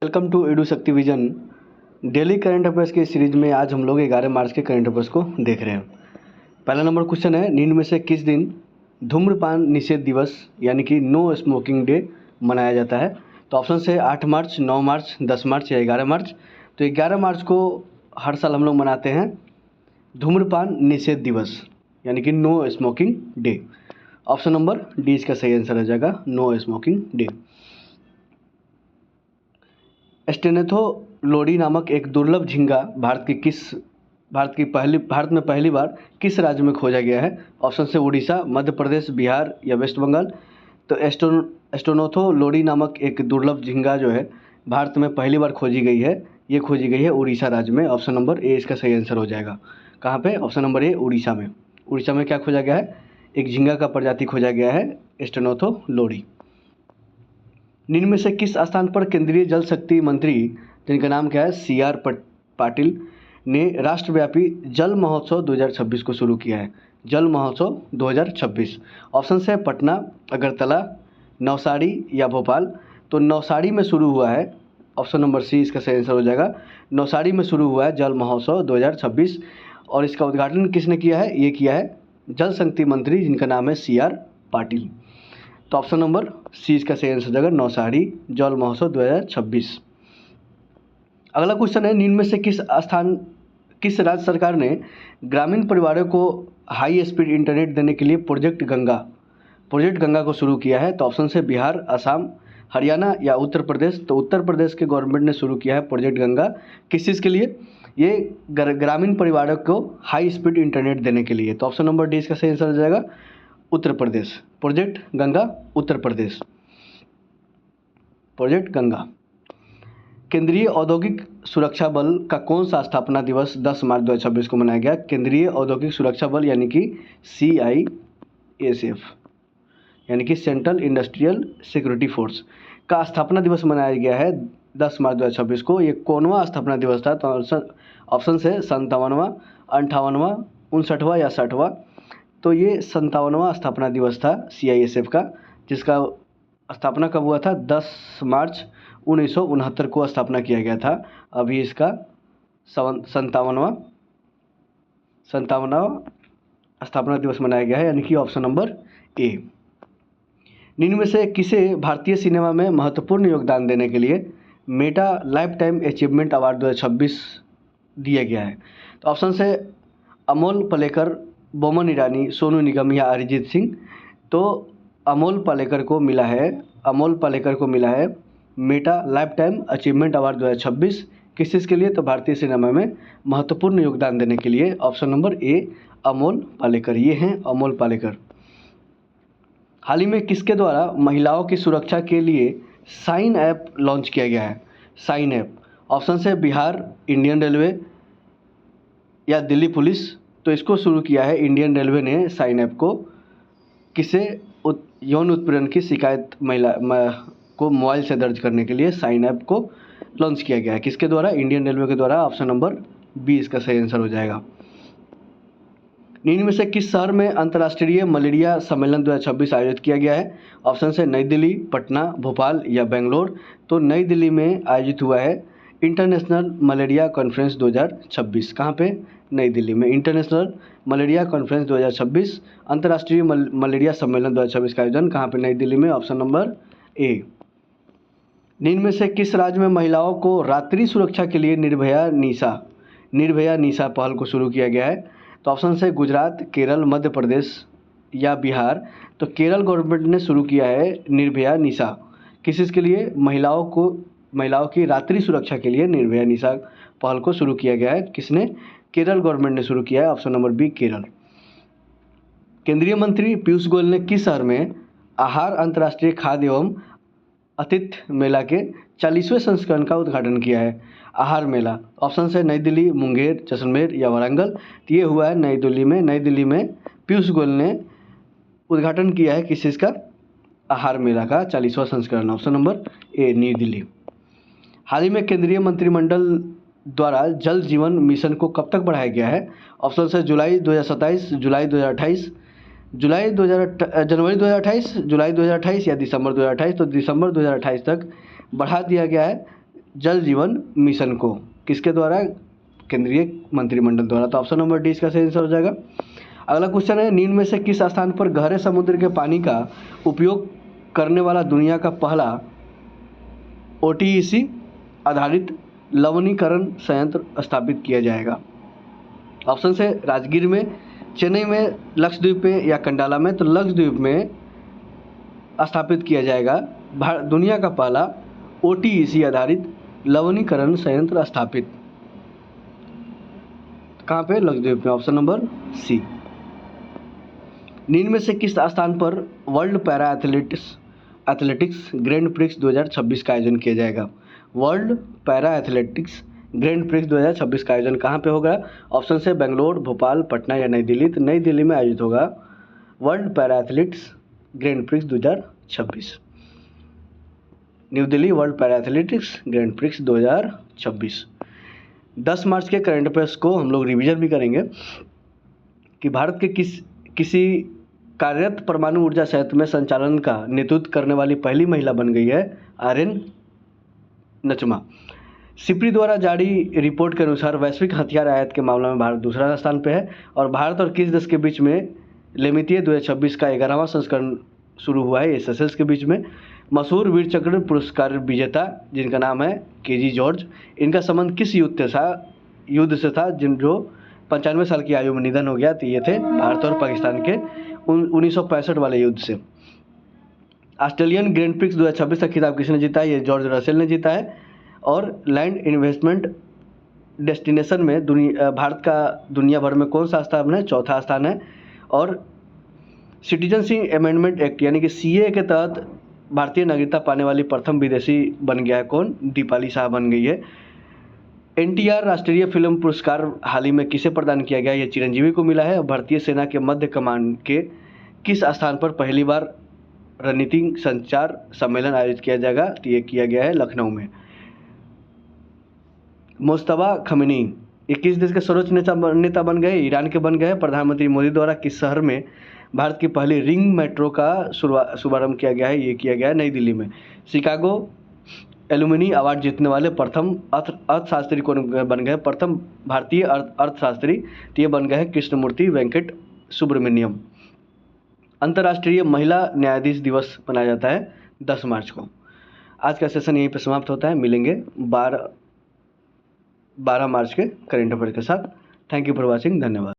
Welcome to edu शक्ति vision. Daily current affairs की series में आज हम लोग 11 मार्च के करंट अफेयर्स को देख रहे हैं। पहला नंबर क्वेश्चन है, निम्न में से किस दिन धूम्रपान निषेध दिवस यानी कि नो स्मोकिंग डे मनाया जाता है? तो ऑप्शन है 8 मार्च, 9 मार्च, 10 मार्च या 11 मार्च। तो 11 मार्च को हर साल हम लोग मनाते हैं धूम्रपान निषेध दिवस यानी कि no smoking day. Option number D इसका सही आंसर हो जाएगा, नो स्मोकिंग डे। स्टेनोथोलोडी नामक एक दुर्लभ झींगा भारत में पहली बार किस राज्य में खोजा गया है? ऑप्शन से उड़ीसा, मध्य प्रदेश, बिहार या वेस्ट बंगाल। तो स्टेनोथोलोडी नामक एक दुर्लभ झींगा जो है भारत में पहली बार खोजी गई है, ये खोजी गई है उड़ीसा राज्य में। ऑप्शन नंबर ए इसका सही आंसर हो जाएगा। कहाँ पे? ऑप्शन नंबर ए, उड़ीसा में। उड़ीसा में क्या खोजा गया है? एक झींगा का प्रजाति खोजा गया है, स्टेनोथोलोडी। निम्न में से किस स्थान पर केंद्रीय जल शक्ति मंत्री, जिनका नाम क्या है, CR पाटिल, ने राष्ट्रव्यापी जल महोत्सव 2026 को शुरू किया है? जल महोत्सव 2026। ऑप्शन है पटना, अगरतला, नवसारी या भोपाल। तो नवसारी में शुरू हुआ है, ऑप्शन नंबर सी इसका सही आंसर हो जाएगा। नवसारी में शुरू हुआ है जल महोत्सव 2026 और इसका उद्घाटन किसने किया है? ये किया है जल शक्ति मंत्री, जिनका नाम है CR पाटिल। तो ऑप्शन नंबर सी इसका सही आंसर हो जाएगा, नवसारी जल महोत्सव 2026। अगला क्वेश्चन है, निम्न में से किस राज्य सरकार ने ग्रामीण परिवारों को हाई स्पीड इंटरनेट देने के लिए प्रोजेक्ट गंगा को शुरू किया है? तो ऑप्शन से बिहार, असम, हरियाणा या उत्तर प्रदेश। तो उत्तर प्रदेश के गवर्नमेंट ने शुरू किया है प्रोजेक्ट गंगा। किस चीज़ के लिए? ये ग्रामीण परिवारों को हाई स्पीड इंटरनेट देने के लिए। तो ऑप्शन नंबर डी इसका सही आंसर हो जाएगा, उत्तर प्रदेश। Project Ganga, Uttar Pradesh, project Ganga. केंद्रीय औद्योगिक सुरक्षा बल का कौन सा स्थापना दिवस 10 मार्च 2026 को मनाया गया? केंद्रीय औद्योगिक सुरक्षा बल यानी कि CISF यानी कि सेंट्रल इंडस्ट्रियल सिक्योरिटी फोर्स का स्थापना दिवस मनाया गया है 10 मार्च 2026 को। ये कौनवा स्थापना दिवस था? तो ऑप्शन है 57वां, 58वां, 59वां या 60वां। तो ये 57वां स्थापना दिवस था CISF का, जिसका स्थापना कब हुआ था? 10 मार्च 1969 को स्थापना किया गया था। अभी इसका 57वां स्थापना दिवस मनाया गया है, यानी कि ऑप्शन नंबर ए। निम्न में से किसे भारतीय सिनेमा में महत्वपूर्ण योगदान देने के लिए Meta life time achievement award 2026 दिया गया है? तो ऑप्शन से अमोल पालेकर, बोमन ईरानी, सोनू निगम या अरिजीत सिंह। तो अमोल पालेकर को मिला है Meta life time achievement award 2026। किस चीज़ के लिए? तो भारतीय सिनेमा में महत्वपूर्ण योगदान देने के लिए। Option number A, Amol Palekar. ये हैं अमोल पालेकर। हाल ही में किसके द्वारा महिलाओं की सुरक्षा के लिए साइन ऐप लॉन्च किया गया है? Sign app. ऑप्शन है बिहार, इंडियन रेलवे या दिल्ली पुलिस। तो इसको शुरू किया है इंडियन रेलवे ने साइन ऐप को। किसे? यौन उत्पीड़न की शिकायत महिला को मोबाइल से दर्ज करने के लिए साइन ऐप को लॉन्च किया गया है। किसके द्वारा? इंडियन रेलवे के द्वारा। ऑप्शन नंबर बी इसका सही आंसर हो जाएगा। निम्न में से किस शहर में अंतर्राष्ट्रीय मलेरिया सम्मेलन 2026 आयोजित किया गया है? ऑप्शन है नई दिल्ली, पटना, भोपाल या बेंगलोर। तो नई दिल्ली में आयोजित हुआ है इंटरनेशनल मलेरिया कॉन्फ्रेंस 2026। कहाँ पे? नई दिल्ली में इंटरनेशनल मलेरिया कॉन्फ्रेंस 2026, अंतर्राष्ट्रीय मलेरिया सम्मेलन 2026 का आयोजन कहाँ पे? नई दिल्ली में। Option number A. निम्न में से किस राज्य में महिलाओं को रात्रि सुरक्षा के लिए निर्भया निशा पहल को शुरू किया गया है? तो ऑप्शन है गुजरात, केरल, मध्य प्रदेश या बिहार। तो केरल गवर्नमेंट ने शुरू किया है निर्भया निशा। किस चीज़ के लिए? महिलाओं की रात्रि सुरक्षा के लिए निर्भया निशा पहल को शुरू किया गया है। किसने? केरल गवर्नमेंट ने शुरू किया है। Option number B, Kerala. केंद्रीय मंत्री पीयूष गोयल ने किस शहर में आहार अंतर्राष्ट्रीय खाद्य एवं आतिथ्य मेला के 40वें संस्करण का उद्घाटन किया है? आहार मेला। ऑप्शन है नई दिल्ली, मुंगेर, जैसलमेर या वारंगल। तो ये हुआ है नई दिल्ली में। नई दिल्ली में पीयूष गोयल ने उद्घाटन किया है किस चीज़ का? आहार मेला का 40वां संस्करण। ऑप्शन नंबर ए, नई दिल्ली। हाल ही में केंद्रीय मंत्रिमंडल द्वारा जल जीवन मिशन को कब तक बढ़ाया गया है? ऑप्शन है जुलाई 2027, जुलाई 2028, जनवरी 2028, जुलाई 2028 या दिसंबर 2028। तो दिसंबर 2028 तक बढ़ा दिया गया है जल जीवन मिशन को, किसके द्वारा? केंद्रीय मंत्रिमंडल द्वारा। तो ऑप्शन नंबर डी इसका सही आंसर हो जाएगा। अगला क्वेश्चन है, निम्न में से किस स्थान पर गहरे समुद्र के पानी का उपयोग करने वाला दुनिया का पहला OTEC आधारित लवणीकरण संयंत्र स्थापित किया जाएगा? ऑप्शन है राजगीर में, चेन्नई में, लक्षद्वीप में या कंडाला में। तो लक्षद्वीप में स्थापित किया जाएगा दुनिया का पहला OTEC आधारित लवणीकरण संयंत्र स्थापित। कहाँ पे? लक्षद्वीप में। Option number C. निम्न में से किस स्थान पर world para athletics grand prix 2026 का आयोजन किया जाएगा? World para athletics grand prix 2026 का आयोजन कहाँ पे होगा? ऑप्शन से बेंगलोर, भोपाल, पटना या नई दिल्ली। तो नई दिल्ली में आयोजित होगा world para athletics grand prix 2026। New Delhi world para athletics grand prix 2026। 10 मार्च के करंट अफेयर्स को हम लोग रिवीजन भी करेंगे कि भारत के किसी कार्यरत परमाणु ऊर्जा संयंत्र में संचालन का नेतृत्व करने वाली पहली महिला बन गई है आर्यन नचमा। सिप्री द्वारा जारी रिपोर्ट के अनुसार वैश्विक हथियार आयात के मामले में भारत दूसरा स्थान पे है और भारत और किस देश के बीच में लेमितिये 2026 का 11वां संस्करण शुरू हुआ है? सेशेल्स के बीच में। मशहूर वीर चक्र पुरस्कार विजेता जिनका नाम है KG जॉर्ज, इनका संबंध किस युद्ध से था जो 95 साल की आयु में निधन हो गया? तो ये थे भारत और पाकिस्तान के 1965 वाले युद्ध से। ऑस्ट्रेलियन ग्रैंड प्रिक्स 2026 का खिताब किसने जीता है? ये जॉर्ज रसेल ने जीता है। और लैंड इन्वेस्टमेंट डेस्टिनेशन में भारत का दुनिया भर में कौन सा स्थान है? चौथा स्थान है। और सिटीजनशिप अमेंडमेंट एक्ट यानी कि CA के तहत भारतीय नागरिकता पाने वाली प्रथम विदेशी बन गया है कौन? दीपाली शाह बन गई है। NTR राष्ट्रीय फिल्म पुरस्कार हाल ही में किसे प्रदान किया गया? ये चिरंजीवी को मिला है। भारतीय सेना के मध्य कमान के किस स्थान पर पहली बार रणनीतिक संचार सम्मेलन आयोजित किया जाएगा? तो ये किया गया है लखनऊ में। मुस्तफा खमेनी ये किस देश के सर्वोच्च नेता बन गए? ईरान के बन गए। प्रधानमंत्री मोदी द्वारा किस शहर में भारत की पहली रिंग मेट्रो का शुभारंभ किया गया है? ये किया गया है नई दिल्ली में। शिकागो एल्यूमिनी अवार्ड जीतने वाले प्रथम अर्थशास्त्री कौन बन गए? प्रथम भारतीय अर्थशास्त्री तो ये बन गए हैं कृष्णमूर्ति वेंकट सुब्रमण्यम। अंतर्राष्ट्रीय महिला न्यायाधीश दिवस मनाया जाता है 10 मार्च को। आज का सेशन यहीं पे समाप्त होता है। मिलेंगे 12 मार्च के करेंट अफेयर के साथ। Thank you for watching. धन्यवाद।